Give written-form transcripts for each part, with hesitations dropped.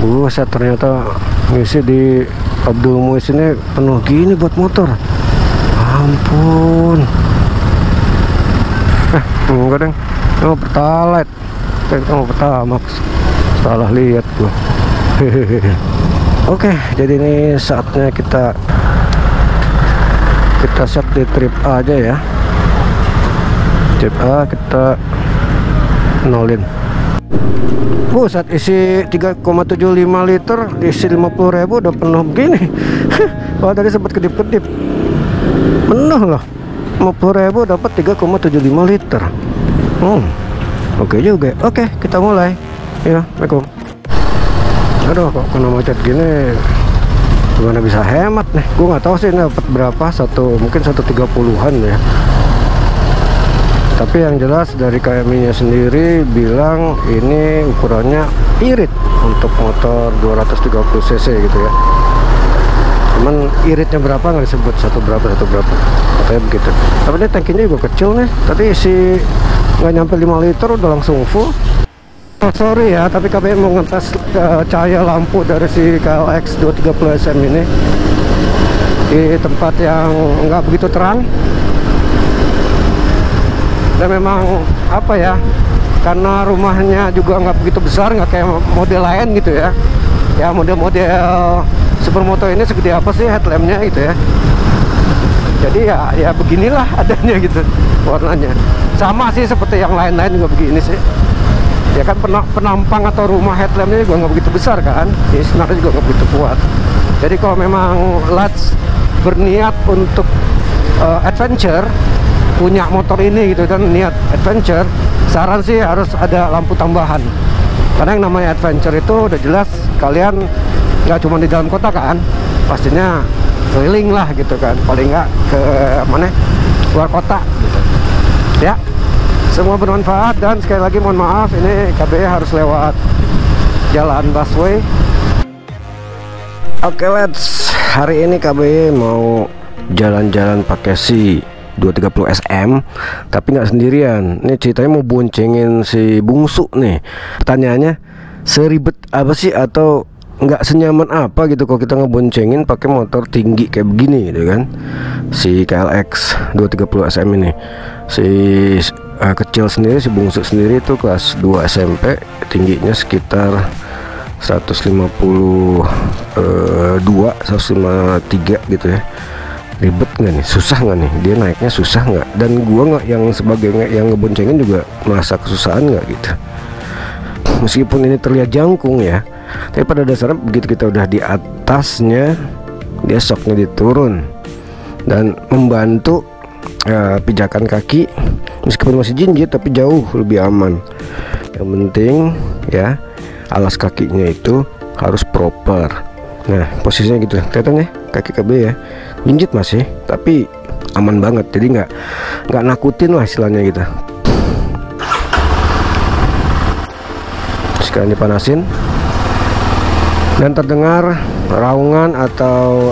Buset, ternyata ngisi di Abdul Muiz ini penuh gini buat motor. Ampun. Enggak deng, oh Pertalite. Oh Pertamax. Salah lihat gua. Oke, jadi ini saatnya kita set di trip A aja ya. Trip A kita nolin. Buset, isi 3,75 liter, isi 50.000 udah penuh begini. Wah, tadi sempat kedip-kedip. Penuh loh. 50.000 dapat 3,75 liter. Oke juga. Oke, kita mulai. Ya, Assalamualaikum. Aduh, kok kena macet gini. Gimana bisa hemat nih? Gue nggak tahu sih dapat berapa, mungkin 130-an ya. Tapi yang jelas dari KMI-nya sendiri bilang ini ukurannya irit untuk motor 230 cc gitu ya. Cuman iritnya berapa nggak disebut, satu berapa katanya begitu. Tapi ini tankinya juga kecil nih, tadi isi nggak nyampe 5 liter udah langsung full. Oh, sorry ya, tapi kami mau ngetes cahaya lampu dari si KLX 230 SM ini di tempat yang nggak begitu terang. Dan memang apa ya, karena rumahnya juga nggak begitu besar, nggak kayak model lain gitu ya. Ya model-model supermoto ini segede apa sih headlampnya gitu ya. Jadi ya beginilah adanya gitu warnanya. Sama sih seperti yang lain-lain juga begini sih. Ya kan penampang atau rumah headlampnya juga nggak begitu besar kan. Jadi senarnya juga nggak begitu kuat. Jadi kalau memang Lats berniat untuk adventure, punya motor ini gitu kan, niat adventure, saran sih harus ada lampu tambahan. Karena yang namanya adventure itu udah jelas kalian nggak cuma di dalam kota kan, pastinya keliling lah gitu kan, paling nggak ke mana, luar kota gitu. Ya, semua bermanfaat. Dan sekali lagi mohon maaf, ini KB harus lewat jalan busway. Oke, let's hari ini KB mau jalan-jalan pakai si 230 SM, tapi nggak sendirian. Ini ceritanya mau boncengin si bungsu nih. Pertanyaannya, seribet apa sih atau nggak senyaman apa gitu kalau kita ngeboncengin pakai motor tinggi kayak begini gitu kan? Si KLX 230 SM ini, si kecil sendiri, si bungsu sendiri itu kelas 2 SMP, tingginya sekitar 152, 153 gitu ya. Ribet nggak nih, susah nggak nih, dia naiknya susah nggak, dan gua nggak yang sebagai yang ngeboncengin juga merasa kesusahan nggak gitu. Meskipun ini terlihat jangkung ya, tapi pada dasarnya begitu kita udah di atasnya, dia shocknya diturun dan membantu pijakan kaki, meskipun masih jinjit tapi jauh lebih aman. Yang penting ya, alas kakinya itu harus proper. Nah, posisinya gitu, kelihatan ya kaki KB ya, jinjit masih tapi aman banget, jadi nggak nakutin lah istilahnya gitu. Sekarang dipanasin dan terdengar raungan atau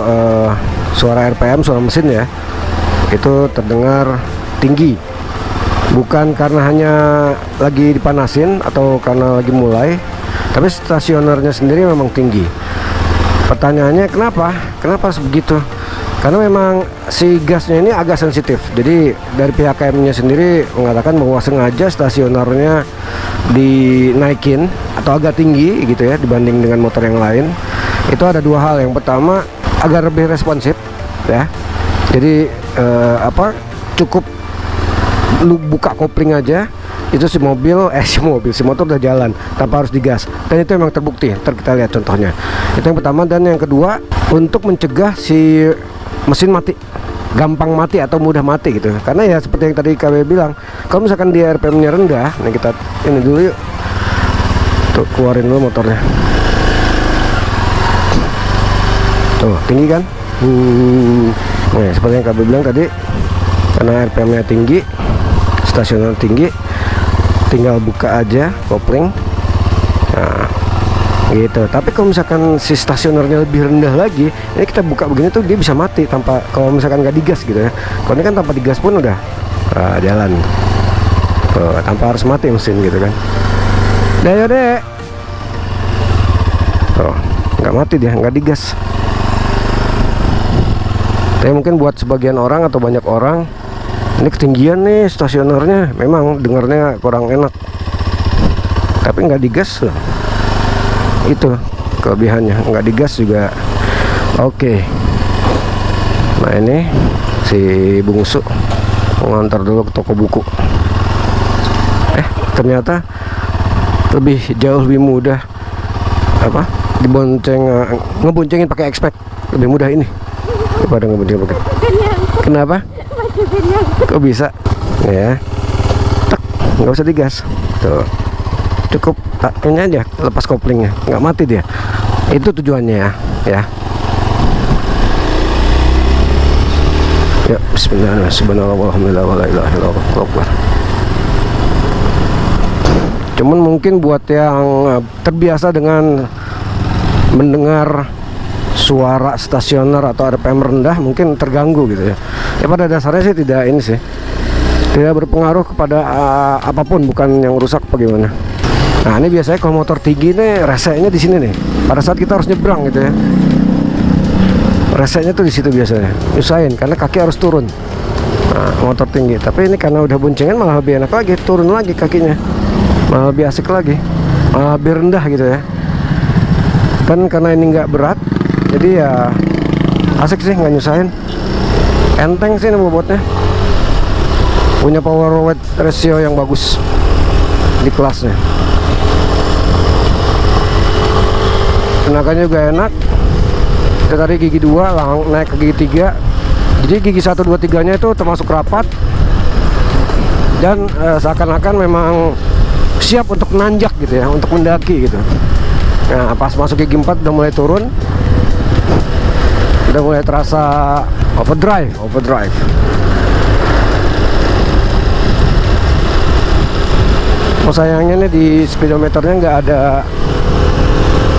suara RPM, suara mesin ya, itu terdengar tinggi, bukan karena hanya lagi dipanasin atau karena lagi mulai, tapi stasionernya sendiri memang tinggi. Pertanyaannya kenapa sebegitu? Karena memang si gasnya ini agak sensitif. Jadi dari pihak KM-nya sendiri mengatakan bahwa sengaja stasionernya dinaikin atau agak tinggi gitu ya dibanding dengan motor yang lain. Itu ada dua hal. Yang pertama, agar lebih responsif ya. Jadi cukup lu buka kopling aja, itu si motor udah jalan tanpa harus digas, dan itu memang terbukti. Ntar kita lihat contohnya. Itu yang pertama. Dan yang kedua, untuk mencegah si mesin mati, gampang mati atau mudah mati gitu. Karena ya seperti yang tadi KB bilang, kalau misalkan dia RPM-nya rendah, nih kita ini dulu yuk, tuh keluarin dulu motornya. Tuh tinggi kan? Nah, seperti yang KB bilang tadi, karena RPM-nya tinggi, stasioner tinggi, tinggal buka aja kopling. Nah gitu. Tapi kalau misalkan si stasionernya lebih rendah lagi, ini kita buka begini tuh dia bisa mati tanpa, kalau misalkan nggak digas gitu ya. Kalau ini kan tanpa digas pun udah jalan tuh, tanpa harus mati mesin gitu kan. Nah yaudah, Tuh, nggak mati dia, nggak digas. Tapi mungkin buat sebagian orang atau banyak orang, ini ketinggian nih stasionernya, memang dengarnya kurang enak. Tapi nggak digas loh. Itu kelebihannya, nggak digas juga oke. Nah ini si bungsu mau ngantar dulu ke toko buku. Ternyata jauh lebih mudah apa dibonceng, ngeboncengin pakai expect, lebih mudah ini daripada ngeboncengin pakai. Kenapa? Kok bisa? Ya, tek, nggak usah digas. Tuh, cukup ini aja, lepas koplingnya, nggak mati dia. Itu tujuannya ya. Ya, bismillahirrahmanirrahim. Alhamdulillah wala ilaha illallah. Cuman mungkin buat yang terbiasa dengan mendengar suara stasioner atau RPM rendah mungkin terganggu gitu ya. Ya pada dasarnya sih tidak berpengaruh kepada apapun, bukan yang rusak bagaimana. Nah ini biasanya kalau motor tinggi nih resenya di sini nih. Pada saat kita harus nyebrang gitu ya, resenya tuh di situ biasanya. Nyusahin karena kaki harus turun. Nah, motor tinggi. Tapi ini karena udah boncengan malah lebih enak lagi, turun lagi kakinya. Malah lebih asik lagi, malah lebih rendah gitu ya. Kan karena ini nggak berat, jadi ya asik sih, nggak nyusahin. Enteng sih ini bobotnya, punya power weight ratio yang bagus di kelasnya. Tenaganya juga enak. Kita tadi gigi 2 naik ke gigi 3, jadi gigi 1, 2, 3 nya itu termasuk rapat dan seakan-akan memang siap untuk nanjak gitu ya, untuk mendaki gitu. Nah pas masuk gigi 4 udah mulai turun, udah mulai terasa overdrive. Oh sayangnya nih di speedometernya nggak ada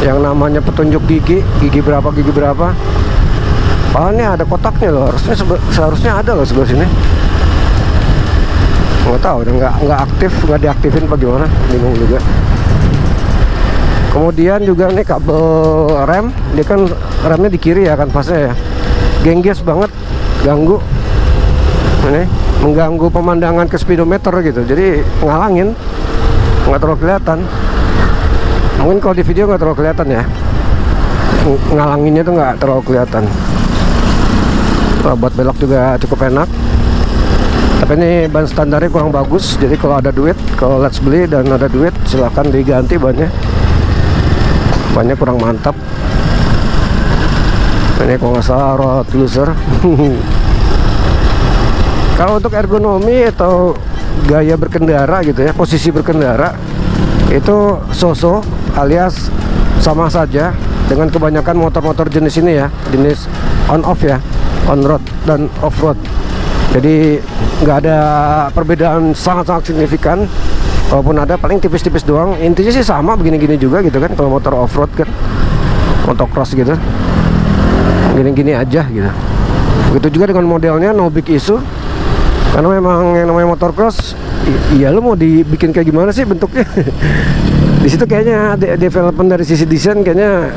yang namanya petunjuk gigi berapa. Oh ini ada kotaknya loh, seharusnya ada loh sebelah sini. Nggak tahu, udah nggak aktif, nggak diaktifin apa gimana, bingung juga. Kemudian juga nih kabel rem, dia kan remnya di kiri ya kan pasnya ya, gengges banget, ganggu ini, mengganggu pemandangan ke speedometer gitu, jadi ngalangin, nggak terlalu kelihatan. Mungkin kalau di video nggak terlalu kelihatan ya, ngalanginnya tuh nggak terlalu kelihatan. Buat belok juga cukup enak. Tapi ini ban standarnya kurang bagus, jadi kalau ada duit, kalau let's beli dan ada duit silahkan diganti bannya. Bannya kurang mantap. Ini kalau nggak salah road loser. Kalau untuk ergonomi atau gaya berkendara gitu ya, posisi berkendara itu so-so alias sama saja dengan kebanyakan motor-motor jenis ini ya, jenis on off ya, on road dan off road. Jadi nggak ada perbedaan sangat-sangat signifikan. Walaupun ada paling tipis-tipis doang. Intinya sih sama begini-gini juga gitu kan. Kalau motor off-road kan, motocross gitu, gini-gini aja gitu. Begitu juga dengan modelnya, no big issue. Karena memang yang namanya motocross, iya lo mau dibikin kayak gimana sih bentuknya. Di situ kayaknya development dari sisi desain kayaknya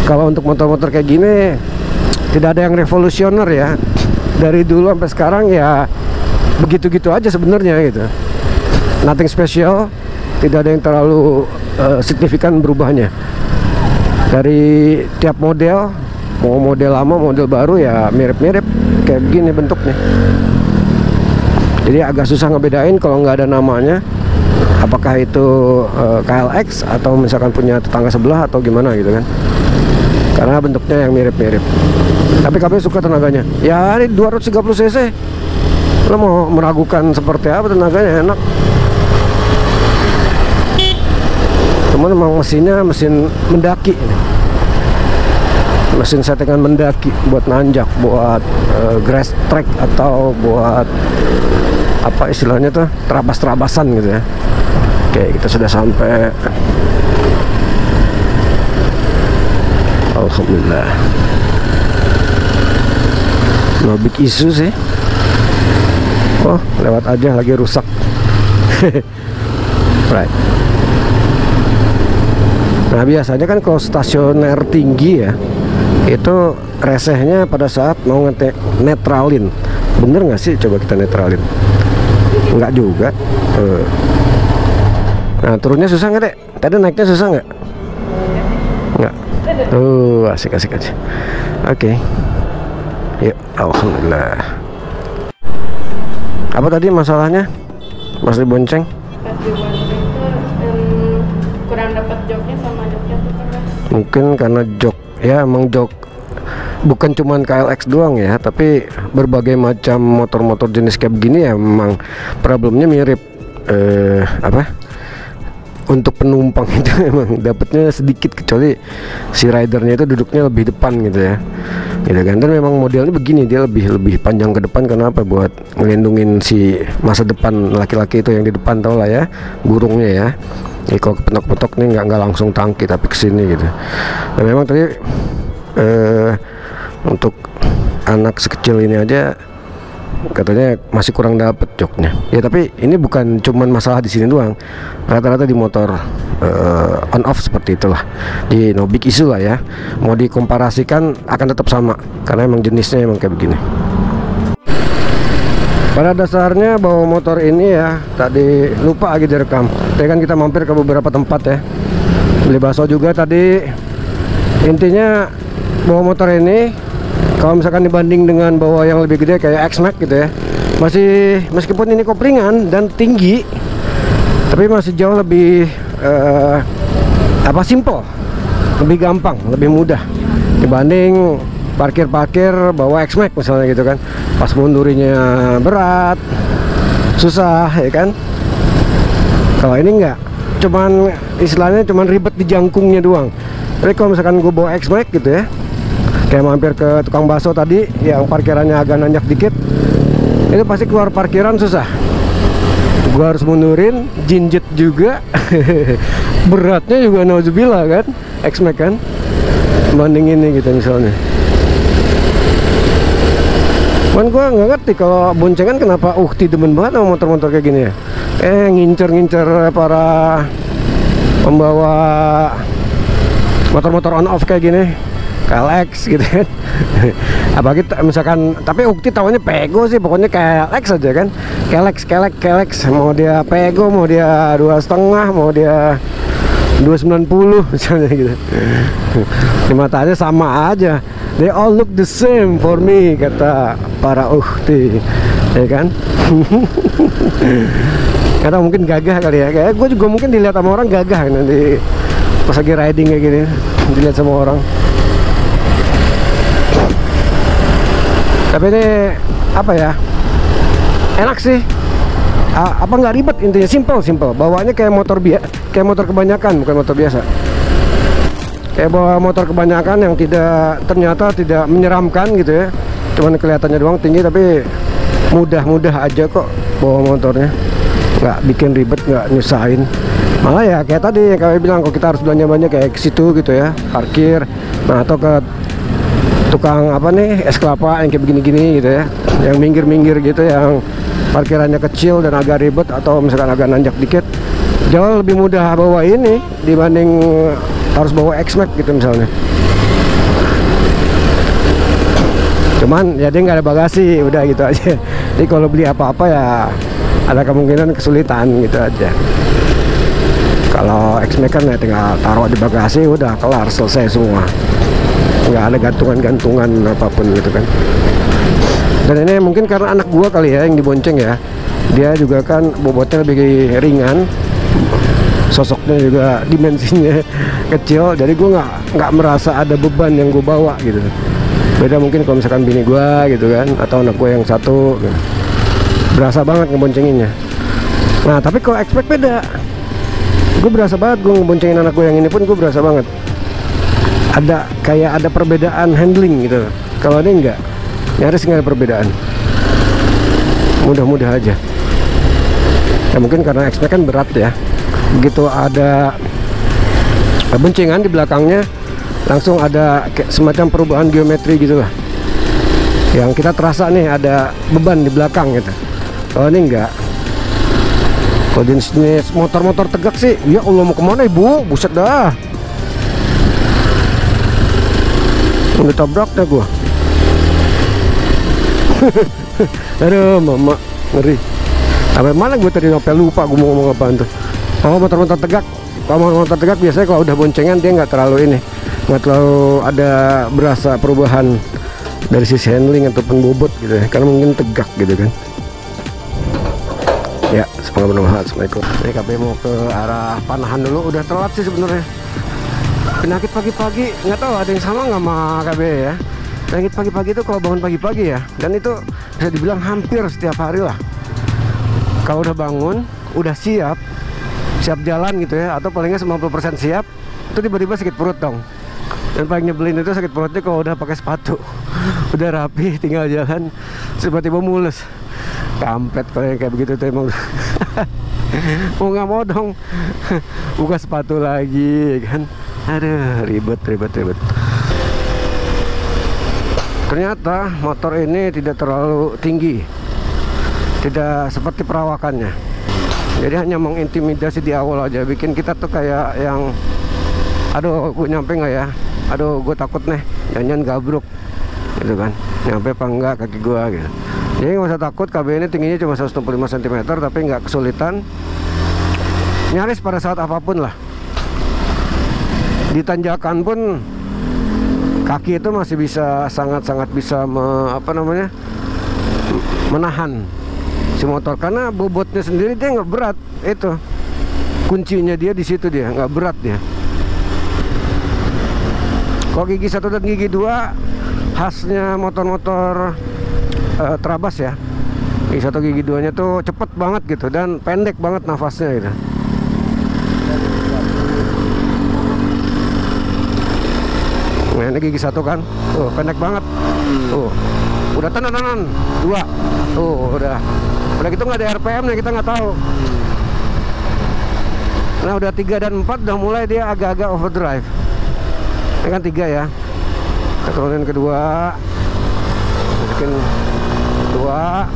kalau untuk motor-motor kayak gini tidak ada yang revolusioner ya. Dari dulu sampai sekarang ya begitu-gitu aja sebenarnya gitu. Nothing special, tidak ada yang terlalu signifikan berubahnya. Dari tiap model, mau model lama, model baru ya mirip-mirip kayak begini bentuknya. Jadi agak susah ngebedain kalau nggak ada namanya, apakah itu KLX atau misalkan punya tetangga sebelah atau gimana gitu kan. Karena bentuknya yang mirip-mirip. Tapi kami suka tenaganya. Ya ini 230 cc. Lo mau meragukan seperti apa tenaganya, enak. Cuman memang mesinnya mesin mendaki. Mesin settingan mendaki buat nanjak, buat grass track atau buat apa istilahnya tuh, terabas-terabasan gitu ya. Oke, kita sudah sampai. Alhamdulillah. No big issue sih. Oh, lewat aja lagi rusak. Right. Nah biasanya kan kalau stasioner tinggi ya, itu resehnya pada saat mau netralin. Bener nggak sih? Coba kita netralin. Nggak juga. Nah turunnya susah nggak, Dek? Tadi naiknya susah nggak? Nggak. Asik aja. Oke. Yuk, alhamdulillah. Apa tadi masalahnya? Mas dibonceng? Pas dibonceng tuh kurang dapat joknya, sama joknya tuh keras. Mungkin karena jok, ya emang jok bukan cuman KLX doang ya, tapi berbagai macam motor-motor jenis kayak begini ya memang problemnya mirip. Untuk penumpang itu emang dapatnya sedikit, kecuali si ridernya itu duduknya lebih depan gitu ya, gitu kan. Dan memang modelnya begini, dia lebih panjang ke depan. Kenapa? Buat ngelindungin si masa depan laki-laki itu yang di depan, tau lah ya, burungnya ya. Jadi kalau kepetok-petok nih nggak langsung tangki tapi kesini gitu. Dan memang tadi untuk anak sekecil ini aja katanya masih kurang dapet joknya ya. Tapi ini bukan cuman masalah di sini doang, rata-rata di motor on off seperti itulah. Di no big issue lah ya, mau dikomparasikan akan tetap sama karena emang jenisnya emang kayak begini. Pada dasarnya bawa motor ini ya, tadi lupa lagi direkam. Tadi kan kita mampir ke beberapa tempat ya, beli bakso juga tadi. Intinya bawa motor ini, kalau misalkan dibanding dengan bawa yang lebih gede kayak X-Max gitu ya, masih, meskipun ini koplingan dan tinggi, tapi masih jauh lebih simple, lebih gampang, lebih mudah dibanding parkir-parkir bawa X-Max misalnya gitu kan. Pas mundurinya berat, susah ya kan. Kalau ini enggak, cuman istilahnya cuman ribet di jangkungnya doang. Tapi kalau misalkan gue bawa X-Max gitu ya, kayak mampir ke tukang bakso tadi yang parkirannya agak nanjak dikit, itu pasti keluar parkiran susah. Gua harus mundurin, jinjit juga. Beratnya juga nauzubillah kan, X-Max kan, banding ini gitu misalnya. Cuman gua nggak ngerti kalau boncengan kenapa Ukti demen banget sama motor-motor kayak gini ya. Ngincer-ngincer para pembawa motor-motor on off kayak gini, KLX gitu kan. Apalagi misalkan, tapi Ukti tahunya Pego sih, pokoknya KLX aja kan. KLX, mau dia Pego, mau dia 2,5, mau dia 290 misalnya gitu. Di matanya sama aja, they all look the same for me, kata para Ukti ya kan. Kata mungkin gagah kali ya, kayak gue juga mungkin dilihat sama orang gagah nanti pas lagi riding kayak gini, dilihat sama orang. Tapi ini apa ya, enak sih, apa nggak ribet, intinya simple. Bawaannya kayak motor kayak motor kebanyakan, bukan motor biasa. Kayak bawa motor kebanyakan yang ternyata tidak menyeramkan gitu ya. Cuman kelihatannya doang tinggi, tapi mudah aja kok bawa motornya, nggak bikin ribet, nggak nyusahin. Malah ya kayak tadi yang kalian bilang, kalau kita harus belanja kayak ke situ gitu ya, parkir, nah atau ke tukang apa nih, es kelapa yang kayak begini-gini gitu ya, yang minggir-minggir gitu, yang parkirannya kecil dan agak ribet atau misalkan agak nanjak dikit, jauh lebih mudah bawa ini dibanding harus bawa X-Max gitu misalnya. Cuman ya dia nggak ada bagasi, udah gitu aja. Jadi kalau beli apa-apa ya ada kemungkinan kesulitan gitu aja. Kalau X-Max kan ya tinggal taruh di bagasi, udah kelar, selesai semua, nggak ada gantungan-gantungan apapun gitu kan. Dan ini mungkin karena anak gua kali ya yang dibonceng ya, dia juga kan bobotnya lebih ringan, sosoknya juga dimensinya kecil, jadi gua nggak merasa ada beban yang gua bawa gitu. Beda mungkin kalau misalkan bini gua gitu kan, atau anak gua yang satu gitu, berasa banget ngeboncenginnya. Nah tapi kalau X-Max beda, gue berasa banget gue ngeboncengin anak gue yang ini pun gue berasa banget ada kayak ada perbedaan handling gitu. Kalau ini enggak, nyaris nggak ada perbedaan, mudah-mudah aja ya. Mungkin karena X-Max kan berat ya, begitu ada boncengan di belakangnya langsung ada kayak semacam perubahan geometri gitu lah, yang kita terasa nih ada beban di belakang gitu. Kalau ini enggak. Kalau jenis motor-motor tegak sih, ya Allah mau kemana ibu, buset dah, Udah tabrak dah gua. Aduh, mama ngeri. Sampai mana gua tadi sampai lupa gua mau ngomong apaan tuh. Oh, motor-motor tegak. Kalau motor tegak biasanya kalau udah boncengan dia nggak terlalu ini, nggak terlalu ada berasa perubahan dari sisi handling ataupun bobot gitu ya, karena mungkin tegak gitu kan. Ya, semoga bermanfaat. Assalamualaikum. Ini KB mau ke arah Panahan dulu. Udah telat sih sebenarnya. Penyakit pagi-pagi nggak tahu ada yang sama nggak sama KB ya. Penyakit pagi-pagi itu kalau bangun pagi-pagi ya, dan itu bisa dibilang hampir setiap hari lah. Kalau udah bangun, udah siap jalan gitu ya, atau palingnya 90% siap, itu tiba-tiba sakit perut dong. Dan paling nyebelin itu sakit perutnya kalau udah pakai sepatu, udah rapi, tinggal jalan, tiba-tiba mulus. Kampret kalau yang kayak begitu tuh emang. Mau nggak mau dong buka sepatu lagi kan. Aduh, ribet. Ternyata motor ini tidak terlalu tinggi, tidak seperti perawakannya. Jadi hanya mengintimidasi di awal aja, bikin kita tuh kayak yang, aduh gue nyampe nggak ya, aduh gue takut nih jangan gabruk gitu kan, nyampe apa enggak kaki gue gitu. Jadi nggak usah takut, KB ini tingginya cuma 165 cm, tapi nggak kesulitan, nyaris pada saat apapun lah. Di tanjakan pun kaki itu masih bisa sangat-sangat bisa menahan si motor, karena bobotnya sendiri dia nggak berat. Itu kuncinya dia di situ, dia nggak berat dia. Kalau gigi 1 dan gigi 2 khasnya motor-motor Trabas ya, gigi 1 gigi 2 nya tuh cepet banget gitu dan pendek banget nafasnya gitu. Nah, ini gigi 1 kan, tuh pendek banget, tuh udah tenan 2, tuh udah gitu nggak ada RPM nih, kita nggak tahu. Nah udah 3 dan 4 udah mulai dia agak-agak overdrive. Ini kan 3 ya, kita turunin kedua, masukin 2,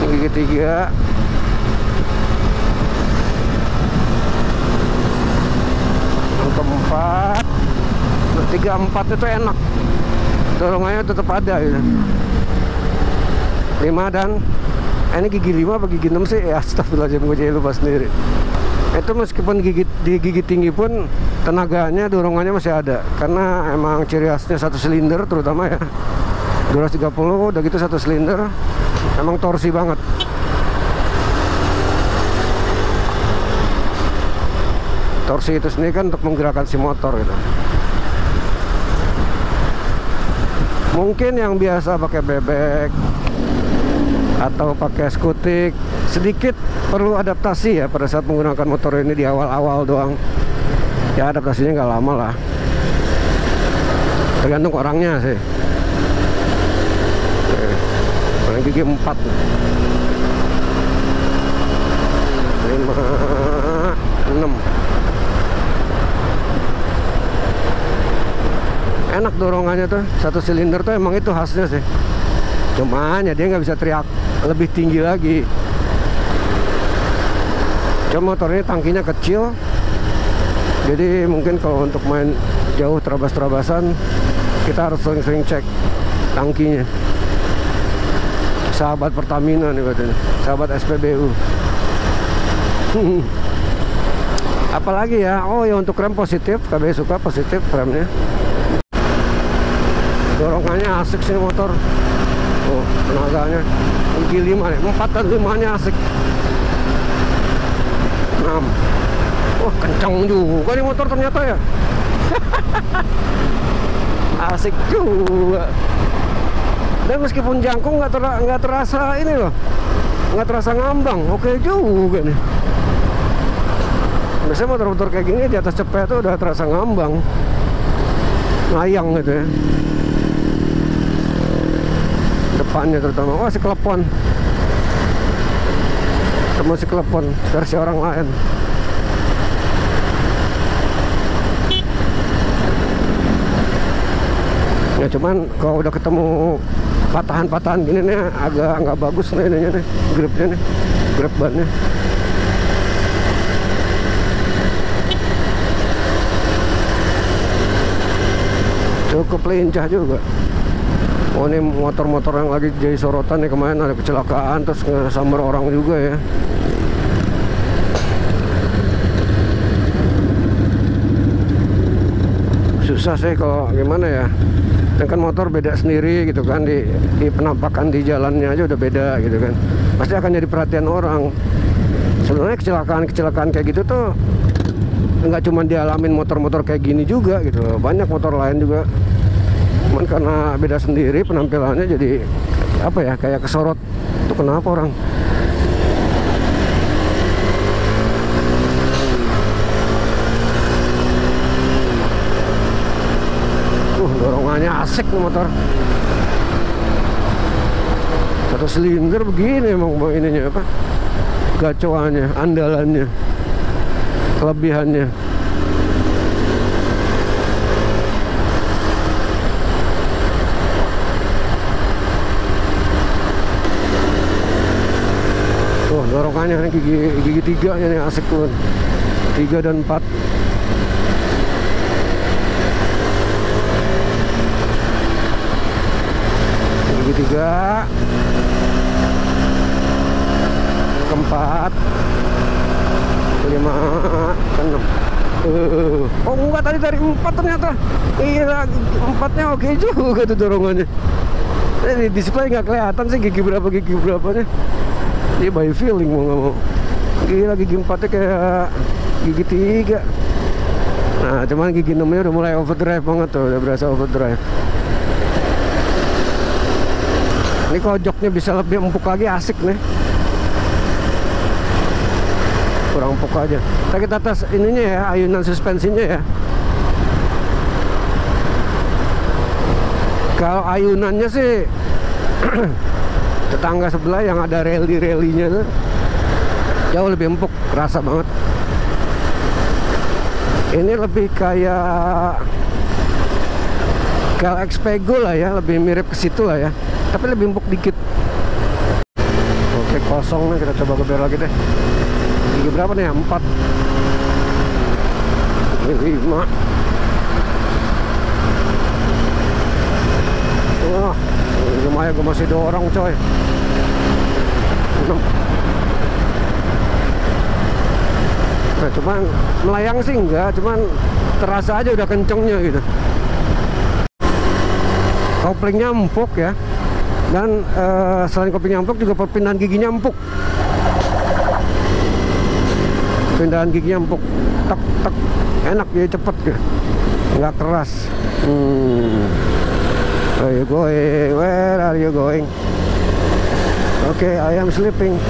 ini gigi 3, yang keempat. 3, 4 itu enak, dorongannya tetap ada gitu. 5 dan ini gigi 5 apa gigi 6 sih ya, astagfirullahaladzim, gue jadi lupa sendiri. Itu meskipun di gigi tinggi pun tenaganya, dorongannya masih ada, karena emang ciri khasnya 1 silinder terutama ya, 230 udah gitu 1 silinder, emang torsi banget. Torsi itu sendiri kan untuk menggerakkan si motor gitu. Mungkin yang biasa pakai bebek atau pakai skutik sedikit perlu adaptasi ya pada saat menggunakan motor ini di awal-awal doang. Ya adaptasinya nggak lama lah, tergantung orangnya sih. Paling gigi 4, 5, 6. Enak dorongannya tuh, 1 silinder tuh emang itu khasnya sih. Cuman ya dia nggak bisa teriak lebih tinggi lagi. Cuma motor ini tangkinya kecil, jadi mungkin kalau untuk main jauh terabas-terabasan kita harus sering-sering cek tangkinya. Sahabat Pertamina nih katanya, sahabat SPBU. Apalagi ya, oh ya untuk rem positif, KB suka positif remnya. Dorongannya asik sih motor. Oh, tenaganya gigi 5 nih, 4 dan 5 nya asik. 6. Wah, kencang juga nih motor ternyata ya. Asik juga. Dan meskipun jangkung nggak terasa ini loh, nggak terasa ngambang. Oke juga nih. Biasanya motor-motor kayak gini di atas cepet tuh udah terasa ngambang, ngayang gitu ya. Depannya terutama, wah si klepon, ketemu si klepon versi orang lain. Ya cuman kalau udah ketemu patahan-patahan gini nih agak nggak bagus nih ininya nih, gripnya nih, grip bannya. cukup lincah juga. Oh, ini motor-motor yang lagi jadi sorotan nih, kemarin ada kecelakaan terus ngesambar orang juga ya. Susah sih kalau gimana ya, dan kan motor beda sendiri gitu kan, di penampakan di jalannya aja udah beda gitu kan, pasti akan jadi perhatian orang. Sebenarnya kecelakaan kayak gitu tuh nggak cuma dialamin motor-motor kayak gini juga gitu loh, banyak motor lain juga, cuman karena beda sendiri penampilannya jadi apa ya, kayak kesorot. Itu kenapa orang dorongannya asik nih motor. Satu silinder begini emang ininya apa, gacoannya, andalannya, kelebihannya. Tuh dorongannya nih, gigi 3 nya nih asik tuh, 3 dan 4. Gigi 3, keempat, 5, ke-6. Oh enggak, tadi dari 4 ternyata. Iya, 4-nya oke juga tuh dorongannya. Di display nggak kelihatan sih gigi berapanya. Ini by feeling mau nggak mau. Gila, gigi 4-nya kayak gigi 3. Nah, cuman gigi 6-nya udah mulai overdrive banget tuh, udah berasa overdrive. Ini kalau joknya bisa lebih empuk lagi asik nih. Kurang empuk aja. Kita tes ininya ya, ayunan suspensinya ya. Kalau ayunannya sih tetangga sebelah yang ada rally-rallynya tuh jauh lebih empuk, kerasa banget. Ini lebih kayak KLX Pego lah ya, lebih mirip ke situ lah ya, tapi lebih empuk dikit. Oke, kosong nih, kita coba geber lagi deh. Gigi berapa nih ya? 4, 5. Wah, lumayan, gue masih dorong coy. 6. Nah, cuman melayang sih enggak, cuman terasa aja udah kencengnya gitu. Koplingnya empuk ya, dan selain koplingnya empuk juga perpindahan giginya empuk. Perpindahan giginya empuk, tek tek, enak, jadi cepet gitu, nggak keras. Where are you going? Where are you going? Okay, I am sleeping.